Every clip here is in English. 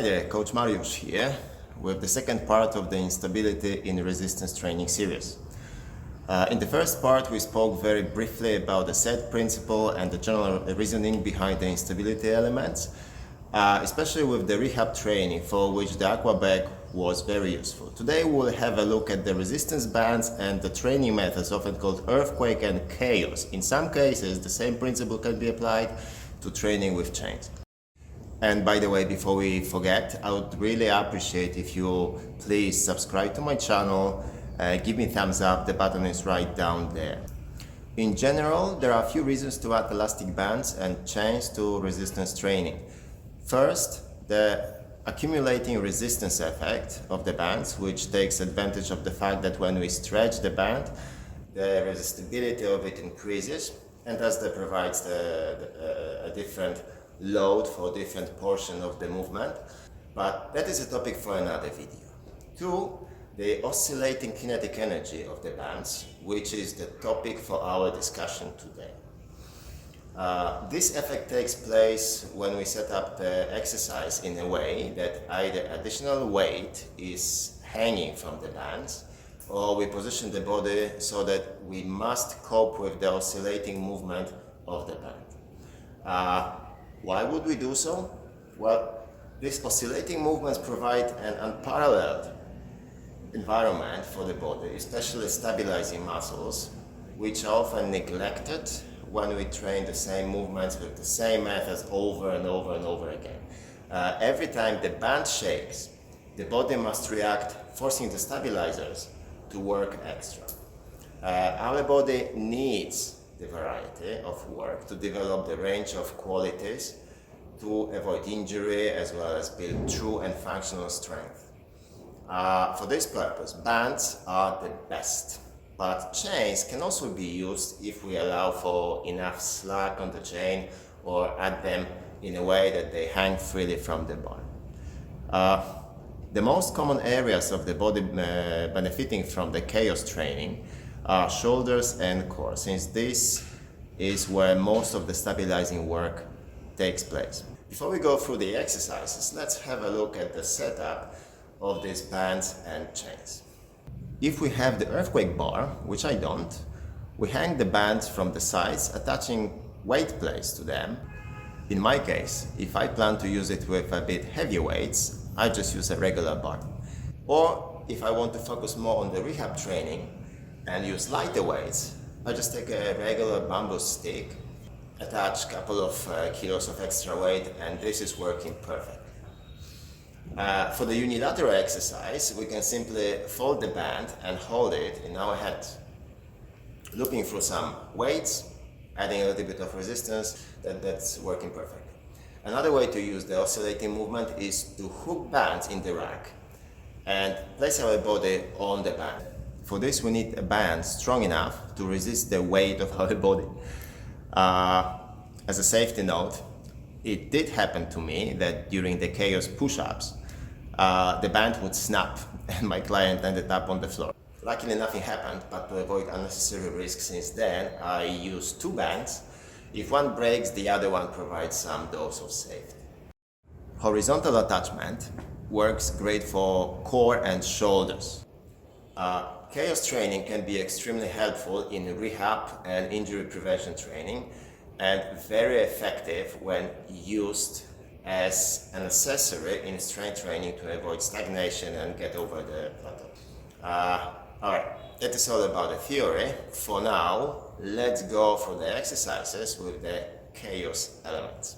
there, Coach Mariusz here with the second part of the Instability in Resistance training series. In the first part we spoke very briefly about the set principle and the general reasoning behind the instability elements, especially with the rehab training for which the aqua bag was very useful. Today we'll have a look at the resistance bands and the training methods often called earthquake and chaos. In some cases the same principle can be applied to training with chains. And by the way, before we forget, I would really appreciate if you please subscribe to my channel, give me a thumbs up, the button is right down there. In general, there are a few reasons to add elastic bands and chains to resistance training. First, the accumulating resistance effect of the bands, which takes advantage of the fact that when we stretch the band, the resistibility of it increases, and thus that provides a different load for different portion of the movement, but that is a topic for another video. Two, the oscillating kinetic energy of the bands, which is the topic for our discussion today. This effect takes place when we set up the exercise in a way that either additional weight is hanging from the bands, or we position the body so that we must cope with the oscillating movement of the band. Why would we do so? Well, these oscillating movements provide an unparalleled environment for the body, especially stabilizing muscles, which are often neglected when we train the same movements with the same methods over and over and over again. Every time the band shakes, the body must react, forcing the stabilizers to work extra. Our body needs the variety of work to develop the range of qualities to avoid injury as well as build true and functional strength. For this purpose, bands are the best, but chains can also be used if we allow for enough slack on the chain or add them in a way that they hang freely from the body. The most common areas of the body benefiting from the chaos training are shoulders and core, since this is where most of the stabilizing work takes place. Before we go through the exercises, let's have a look at the setup of these bands and chains. If we have the earthquake bar, which I don't, we hang the bands from the sides, attaching weight plates to them. In my case, if I plan to use it with a bit heavier weights, I just use a regular bar. Or if I want to focus more on the rehab training and use lighter weights, I just take a regular bamboo stick, attach a couple of kilos of extra weight, and this is working perfect. For the unilateral exercise, we can simply fold the band and hold it in our hands, looking through some weights, adding a little bit of resistance. That's working perfect. Another way to use the oscillating movement is to hook bands in the rack and place our body on the band. For this we need a band strong enough to resist the weight of our body. As a safety note, it did happen to me that during the chaos push-ups, the band would snap and my client ended up on the floor. Luckily nothing happened, but to avoid unnecessary risk since then, I use two bands. If one breaks, the other one provides some dose of safety. Horizontal attachment works great for core and shoulders. Chaos training can be extremely helpful in rehab and injury prevention training, and very effective when used as an accessory in strength training to avoid stagnation and get over the plateau. Alright, that is all about the theory. For now, let's go for the exercises with the chaos elements.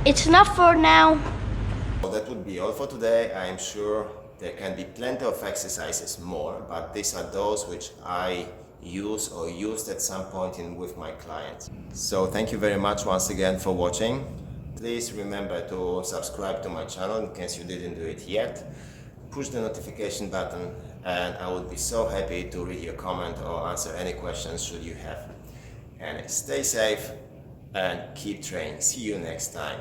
It's enough for now. Well, that would be all for today. I am sure there can be plenty of exercises more, but these are those which I use or used at some point with my clients. So thank you very much once again for watching. Please remember to subscribe to my channel in case you didn't do it yet. Push the notification button and I would be so happy to read your comment or answer any questions should you have. And stay safe and keep training. See you next time.